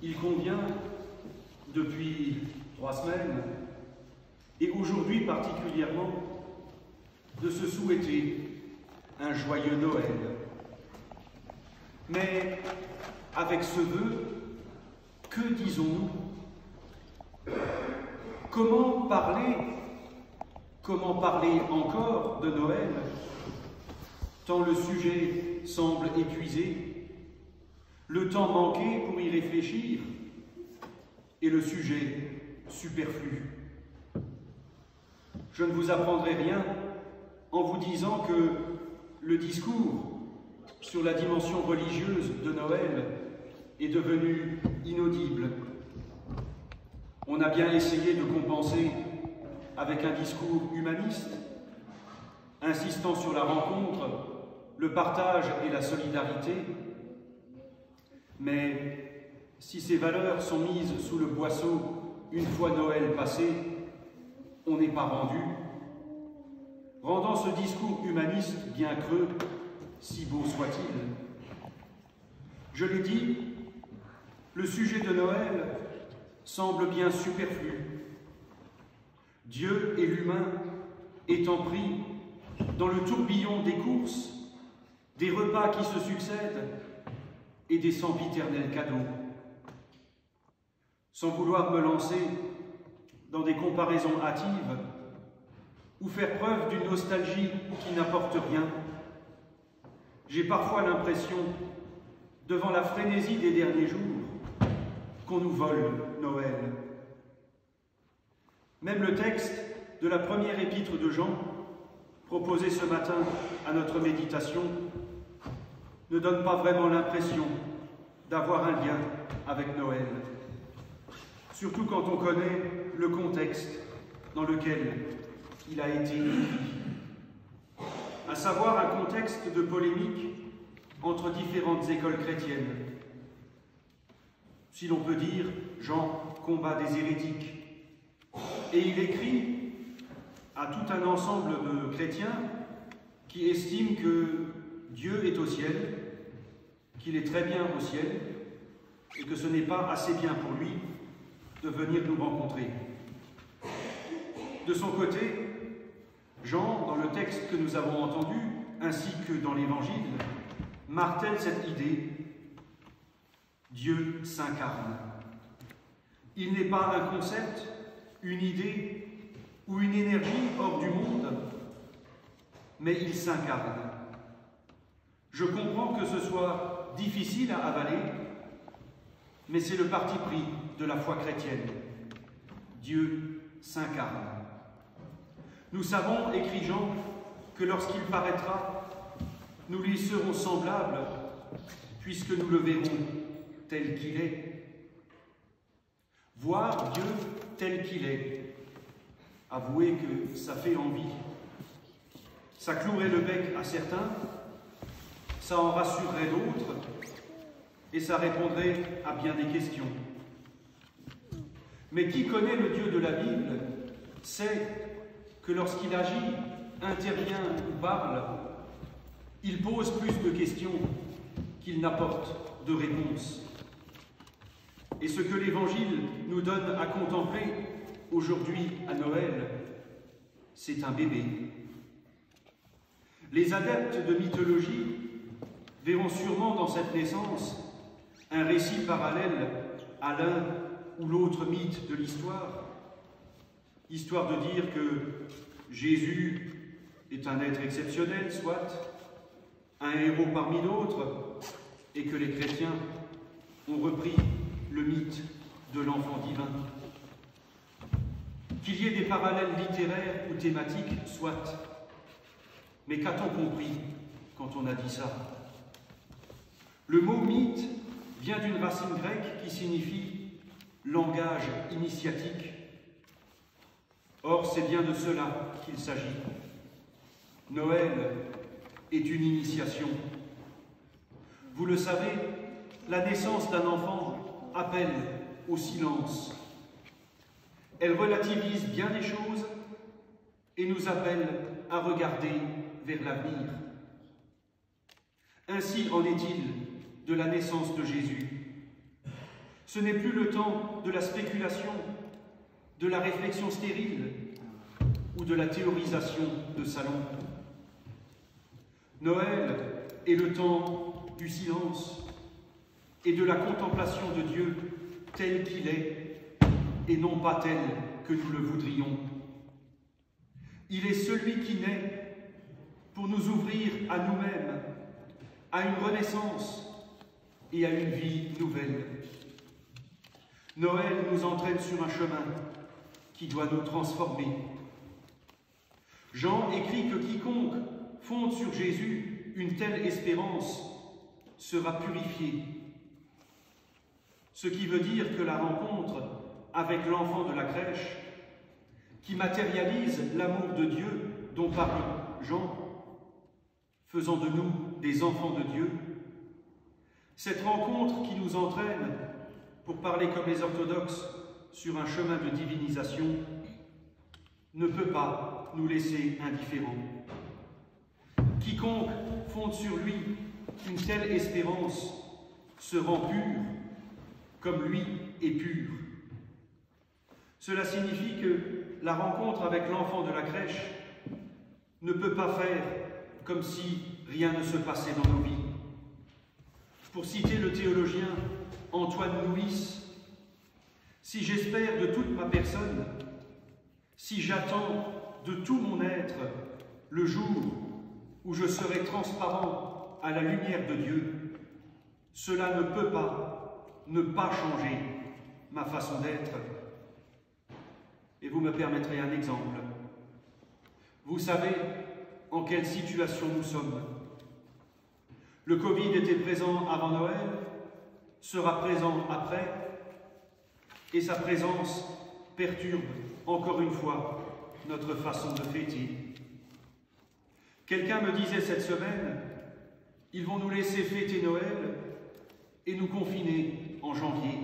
il convient, depuis 3 semaines, et aujourd'hui particulièrement, de se souhaiter un joyeux Noël. Mais avec ce vœu, que disons-nous? Comment parler encore de Noël, tant le sujet semble épuisé, le temps manqué pour y réfléchir, et le sujet superflu. Je ne vous apprendrai rien en vous disant que le discours sur la dimension religieuse de Noël est devenu inaudible. On a bien essayé de compenser avec un discours humaniste, insistant sur la rencontre, le partage et la solidarité. Mais si ces valeurs sont mises sous le boisseau une fois Noël passé, on n'est pas rendu. Rendant ce discours humaniste bien creux, si beau soit-il. Je l'ai dit, le sujet de Noël semble bien superflu. Dieu et l'humain étant pris dans le tourbillon des courses, des repas qui se succèdent et des sempiternels cadeaux. Sans vouloir me lancer dans des comparaisons hâtives ou faire preuve d'une nostalgie qui n'apporte rien, j'ai parfois l'impression, devant la frénésie des derniers jours, qu'on nous vole Noël. Même le texte de la première épître de Jean, proposé ce matin à notre méditation, ne donne pas vraiment l'impression d'avoir un lien avec Noël. Surtout quand on connaît le contexte dans lequel il a été écrit, à savoir un contexte de polémique entre différentes écoles chrétiennes. Si l'on peut dire, Jean combat des hérétiques. Et il écrit à tout un ensemble de chrétiens qui estiment que Dieu est au ciel, qu'il est très bien au ciel, et que ce n'est pas assez bien pour lui de venir nous rencontrer. De son côté, Jean, dans le texte que nous avons entendu, ainsi que dans l'Évangile, martèle cette idée: Dieu s'incarne. Il n'est pas un concept, une idée ou une énergie hors du monde, mais il s'incarne. Je comprends que ce soit difficile à avaler, mais c'est le parti pris de la foi chrétienne. Dieu s'incarne. Nous savons, écrit Jean, que lorsqu'il paraîtra, nous lui serons semblables, puisque nous le verrons tel qu'il est. Voir Dieu tel qu'il est, avouez que ça fait envie. Ça clouerait le bec à certains, ça en rassurerait d'autres, et ça répondrait à bien des questions. Mais qui connaît le Dieu de la Bible sait que lorsqu'il agit, intervient ou parle, il pose plus de questions qu'il n'apporte de réponses. Et ce que l'Évangile nous donne à contempler aujourd'hui à Noël, c'est un bébé. Les adeptes de mythologie verront sûrement dans cette naissance un récit parallèle à l'un ou l'autre mythe de l'histoire, histoire de dire que Jésus est un être exceptionnel, soit, un héros parmi d'autres, et que les chrétiens ont repris le mythe de l'enfant divin. Qu'il y ait des parallèles littéraires ou thématiques, soit, mais qu'a-t-on compris quand on a dit ça? Le mot mythe vient d'une racine grecque qui signifie langage initiatique. Or, c'est bien de cela qu'il s'agit. Noël est une initiation. Vous le savez, la naissance d'un enfant appelle au silence. Elle relativise bien des choses et nous appelle à regarder vers l'avenir. Ainsi en est-il de la naissance de Jésus. Ce n'est plus le temps de la spéculation, de la réflexion stérile ou de la théorisation de salon. Noël est le temps du silence et de la contemplation de Dieu tel qu'il est et non pas tel que nous le voudrions. Il est celui qui naît pour nous ouvrir à nous-mêmes, à une renaissance et à une vie nouvelle. Noël nous entraîne sur un chemin qui doit nous transformer. Jean écrit que quiconque fonde sur Jésus une telle espérance sera purifié. Ce qui veut dire que la rencontre avec l'enfant de la crèche, qui matérialise l'amour de Dieu dont parle Jean, faisant de nous des enfants de Dieu, cette rencontre qui nous entraîne, pour parler comme les orthodoxes, sur un chemin de divinisation, ne peut pas nous laisser indifférents. Quiconque fonde sur lui une telle espérance se rend pur, comme lui est pur. Cela signifie que la rencontre avec l'enfant de la crèche ne peut pas faire comme si rien ne se passait dans nos vies. Pour citer le théologien Antoine Nuis, si j'espère de toute ma personne, si j'attends de tout mon être le jour où je serai transparent à la lumière de Dieu, cela ne peut pas ne pas changer ma façon d'être. Et vous me permettrez un exemple. Vous savez en quelle situation nous sommes. Le Covid était présent avant Noël, sera présent après, et sa présence perturbe encore une fois notre façon de fêter. Quelqu'un me disait cette semaine, ils vont nous laisser fêter Noël et nous confiner en janvier.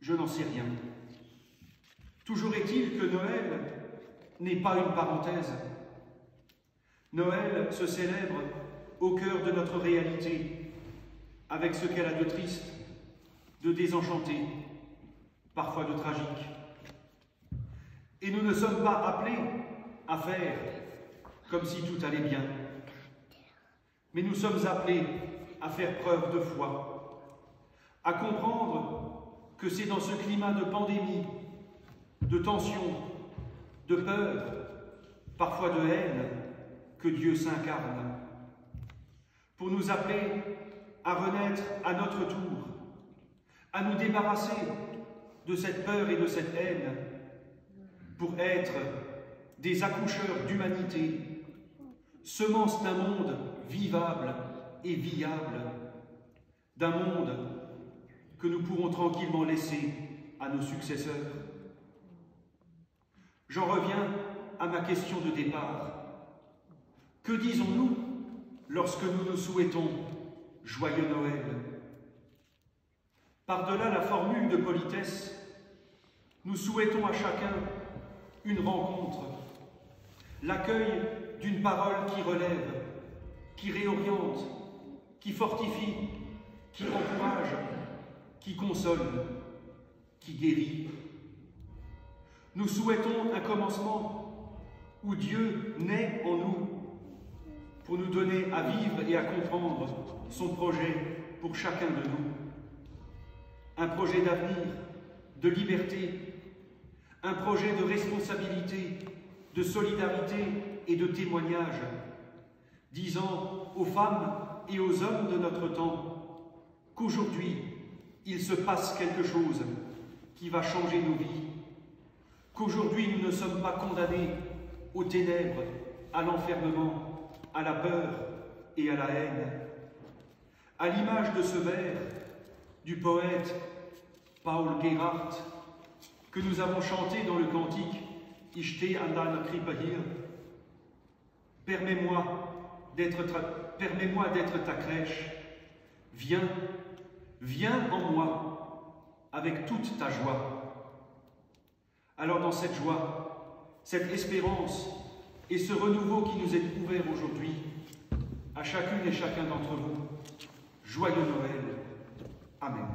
Je n'en sais rien. Toujours est-il que Noël n'est pas une parenthèse. Noël se célèbre au cœur de notre réalité, avec ce qu'elle a de triste, de désenchanté, parfois de tragique. Et nous ne sommes pas appelés à faire comme si tout allait bien, mais nous sommes appelés à faire preuve de foi, à comprendre que c'est dans ce climat de pandémie, de tension, de peur, parfois de haine, que Dieu s'incarne, pour nous appeler à renaître à notre tour, à nous débarrasser de cette peur et de cette haine, pour être des accoucheurs d'humanité, semences d'un monde vivable et viable, d'un monde que nous pourrons tranquillement laisser à nos successeurs. J'en reviens à ma question de départ. Que disons-nous lorsque nous nous souhaitons joyeux Noël? Par-delà la formule de politesse, nous souhaitons à chacun une rencontre, l'accueil d'une parole qui relève, qui réoriente, qui fortifie, qui encourage, qui console, qui guérit. Nous souhaitons un commencement où Dieu naît en nous pour nous donner à vivre et à comprendre son projet pour chacun de nous. Un projet d'avenir, de liberté, un projet de responsabilité, de solidarité et de témoignage, disant aux femmes et aux hommes de notre temps qu'aujourd'hui, il se passe quelque chose qui va changer nos vies, qu'aujourd'hui nous ne sommes pas condamnés aux ténèbres, à l'enfermement, à la peur et à la haine. À l'image de ce vers du poète Paul Gerhardt que nous avons chanté dans le cantique « Ich stehe an deiner Krippe hier », permets-moi d'être ta crèche, viens, viens en moi avec toute ta joie. Alors dans cette joie, cette espérance et ce renouveau qui nous est ouvert aujourd'hui, à chacune et chacun d'entre vous, joyeux Noël. Amen.